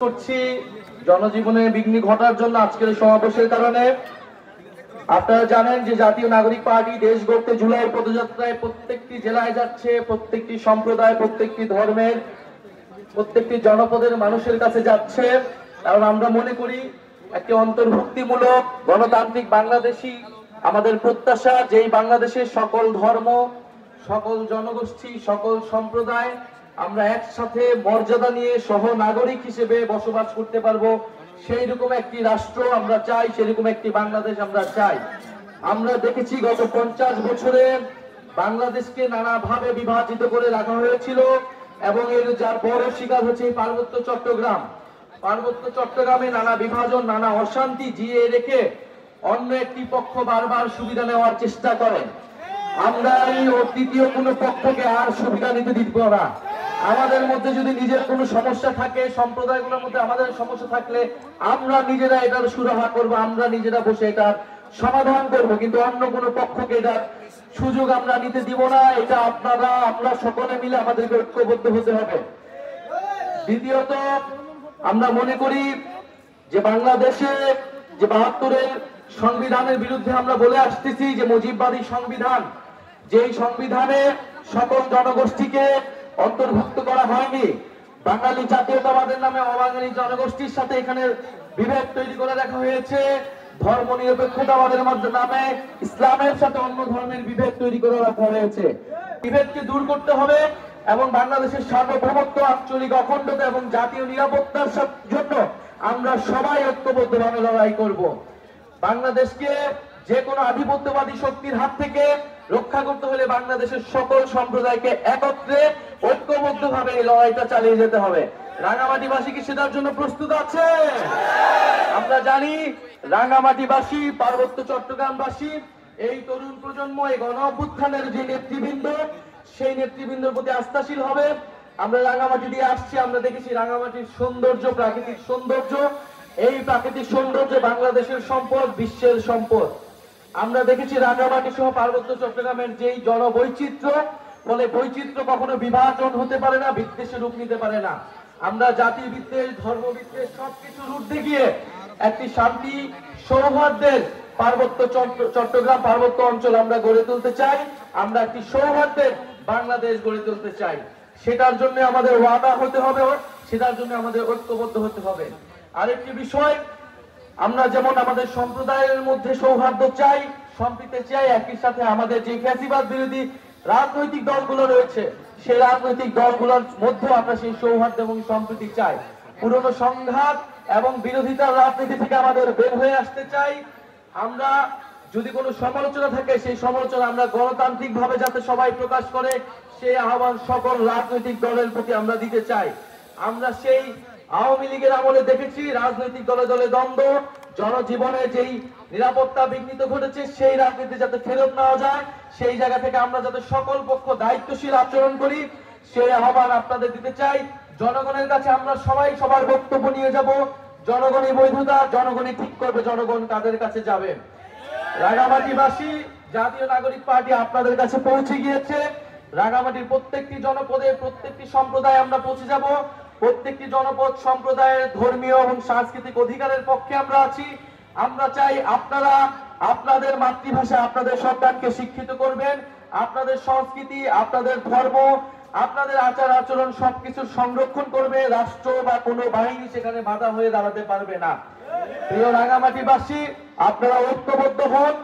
করছি জনজীবনে বিঘ্ন ঘটার জন্য আজকের সমাবেশের কারণে। আপনারা জানেন যে জাতীয় নাগরিক পার্টি দেশ গড়তে জুলাই পদযাত্রায় প্রত্যেকটি জেলায় যাচ্ছে, প্রত্যেকটি সম্প্রদায়, প্রত্যেকটি ধর্মের, প্রত্যেকটি জনপদের মানুষের কাছে যাচ্ছে। কারণ আমরা মনে করি একটি অন্তর্ভুক্তিমূলক গণতান্ত্রিক বাংলাদেশী আমাদের প্রত্যাশা, যেই বাংলাদেশের সকল ধর্ম, সকল জনগোষ্ঠী, সকল সম্প্রদায় আমরা একসাথে মর্যাদা নিয়ে সহ নাগরিক হিসেবে বসবাস করতে পারবো। সেই রকম একটি রাষ্ট্র আমরা চাই, সেরকম একটি বাংলাদেশ আমরা চাই। আমরা দেখেছি গত 50 বছরে বাংলাদেশকে নানাভাবে বিভাজিত করে রাখা হয়েছিল এবং এর যার বড় শিকার হচ্ছে পার্বত্য চট্টগ্রাম। পার্বত্য চট্টগ্রামে নানা বিভাজন, নানা অশান্তি জিয়ে রেখে অন্য একটি পক্ষ বারবার সুবিধা নেওয়ার চেষ্টা করে। আমরা এই তৃতীয় কোনো পক্ষকে আর সুবিধা নিতে দিব না। আমাদের মধ্যে যদি নিজের কোনো সমস্যা থাকে, সম্প্রদায়গুলোর মধ্যে আমাদের সমস্যা থাকলে আমরা নিজেরা এটার সুরাহা করব, আমরা নিজেরা বসে এটার সমাধান করব, কিন্তু অন্য কোনো পক্ষকে এটার সুযোগ আমরা নিতে দিব না। এটা আপনারা আমরা সকলে মিলে আমাদেরকে ঐক্যবদ্ধ হতে হবে। দ্বিতীয়ত, আমরা মনে করি যে বাংলাদেশে যে 72-এর সংবিধানের বিরুদ্ধে আমরা বলে আসতেছি যে মুজিববাদী সংবিধান, যেই সংবিধানে সকল জনগোষ্ঠীকে অন্তর্ভুক্ত করা হয়নি। বাঙালি জাতীয়তাবাদের নামে অবাঙালি জনগোষ্ঠীর সাথে এখানে বিভেদ তৈরি করে রাখা হয়েছে। ধর্ম নিরপেক্ষতাবাদের নামে ইসলামের সাথে অন্য ধর্মের বিভেদ তৈরি করে রাখা হয়েছে। বিভেদকে দূর করতে হবে এবং বাংলাদেশের সার্বভৌমত্ব, আঞ্চলিক অখণ্ডতা এবং জাতীয় নিরাপত্তার জন্য আমরা সবাই ঐক্যবদ্ধভাবে লড়াই করব। বাংলাদেশকে যে কোনো আধিপত্যবাদী শক্তির হাত থেকে রক্ষা করতে হলে বাংলাদেশের সকল সম্প্রদায়কে একত্রে ঐক্যবদ্ধভাবে এই লড়াইটা চালিয়ে যেতে হবে। রাঙামাটিবাসী কি সেটার জন্য প্রস্তুত আছে? আমরা জানি রাঙামাটিবাসী, পার্বত্য চট্টগ্রামবাসী, এই তরুণ প্রজন্ম, এই গণ অভ্যুত্থানের যে নেতৃবৃন্দ, সেই নেতৃবৃন্দের প্রতি আস্থাশীল হবে। আমরা রাঙামাটি দিয়ে আসছি, আমরা দেখেছি রাঙামাটির সৌন্দর্য, প্রাকৃতিক সৌন্দর্য। এই প্রাকৃতিক সৌন্দর্য বাংলাদেশের সম্পদ, বিশ্বের সম্পদ। আমরা দেখেছি রাঙামাটি সহ পার্বত্য চট্টগ্রামের যেই জনবৈচিত্র্য, ফলে বৈচিত্র্য কখনো বিভাজন হতে পারে না, বিদ্বেষে রূপ নিতে পারে না। আমরা জাতি বিদ্বেষ, ধর্ম বিদ্বেষ সবকিছুর ঊর্ধ্বে গিয়ে একটি শান্তি সৌহার্দ্যের পার্বত্য চট্টগ্রাম পার্বত্য অঞ্চল আমরা গড়ে তুলতে চাই। আমরা একটি সৌহার্দ্যের বাংলাদেশ গড়ে তুলতে চাই। সেটার জন্য আমাদের ওয়াদা হতে হবে, সেটার জন্য আমাদের ঐক্যবদ্ধ হতে হবে। আরেকটি বিষয়, আমরা যেমন আমাদের সম্প্রদায়ের মধ্যে সৌহার্দ্য চাই, সম্প্রীতি চাই, একই সাথে আমাদের যে ফ্যাসিবাদ বিরোধী রাজনৈতিক দলগুলো রয়েছে, সেই রাজনৈতিক দলগুলোর মধ্যে আমরা সেই সৌহার্দ্য এবং সম্প্রীতি চাই। পুরনো সংঘাত এবং বিরোধিতার রাজনীতি থেকে আমাদের বের হয়ে আসতে চাই। আমরা যদি কোনো সমালোচনা থাকে, সেই সমালোচনা আমরা গণতান্ত্রিক ভাবে যাতে সবাই প্রকাশ করে, সেই আহ্বান সকল রাজনৈতিক দলের প্রতি আমরা দিতে চাই। আমরা সেই আওয়ামী লীগের আমলে দেখেছি রাজনৈতিক দলে দলে দ্বন্দ্ব, জনজীবনে যেই নিরাপত্তা বিঘ্নিত ঘটেছে, সেই রাজনীতি যাতে ফেরত নেওয়া যায়, সেই জায়গা থেকে আমরা যাতে সকল পক্ষ দায়িত্বশীল আচরণ করি, সেই আহ্বান আপনাদের দিতে চাই। জনগণের কাছে আমরা সবাই সবার বক্তব্য নিয়ে যাব। জনগণই বৈধতা, জনগণই ঠিক করবে জনগণ কাদের কাছে যাবে। রাঙামাটিবাসী, জাতীয় নাগরিক পার্টি আপনাদের কাছে পৌঁছে গিয়েছে। রাঙামাটির প্রত্যেকটি জনপদে, প্রত্যেকটি সম্প্রদায় আমরা পৌঁছে যাব। প্রত্যেকটি জনপদ সম্প্রদায়ের ধর্মীয় এবং সাংস্কৃতিক অধিকারের পক্ষে আমরা আছি। আমরা চাই আপনারা আপনাদের মাতৃভাষা আপনাদের সন্তানকে শিক্ষিত করবেন, আপনাদের সংস্কৃতি, আপনাদের ধর্ম, আপনাদের আচার আচরণ সবকিছু সংরক্ষণ করবে। রাষ্ট্র বা কোনো বাহিনী সেখানে বাধা হয়ে দাঁড়াতে পারবে না। প্রিয় রাঙামাটিবাসী, আপনারা ঐক্যবদ্ধ হন।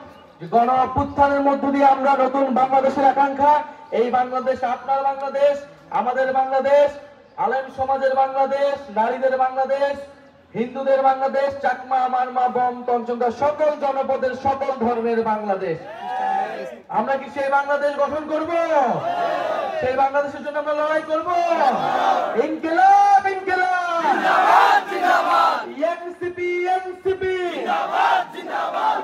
গণ অভ্যুত্থানের মধ্য দিয়ে আমরা নতুন বাংলাদেশের আকাঙ্ক্ষা, এই বাংলাদেশ আপনার বাংলাদেশ, আমাদের বাংলাদেশ, আলেম সমাজের বাংলাদেশ, নারীদের বাংলাদেশ, হিন্দুদের বাংলাদেশ, চাকমা, মারমা, বম, তঞ্চঙ্গা সকল জনপদের সকল ধর্মের বাংলাদেশ। আমরা কি সেই বাংলাদেশ গঠন করব? সেই বাংলাদেশের জন্য আমরা লড়াই করব। ইনকিলাব, ইনকিলাব, জিন্দাবাদ, জিন্দাবাদ, এনসিপি, এনসিপি, জিন্দাবাদ, জিন্দাবাদ,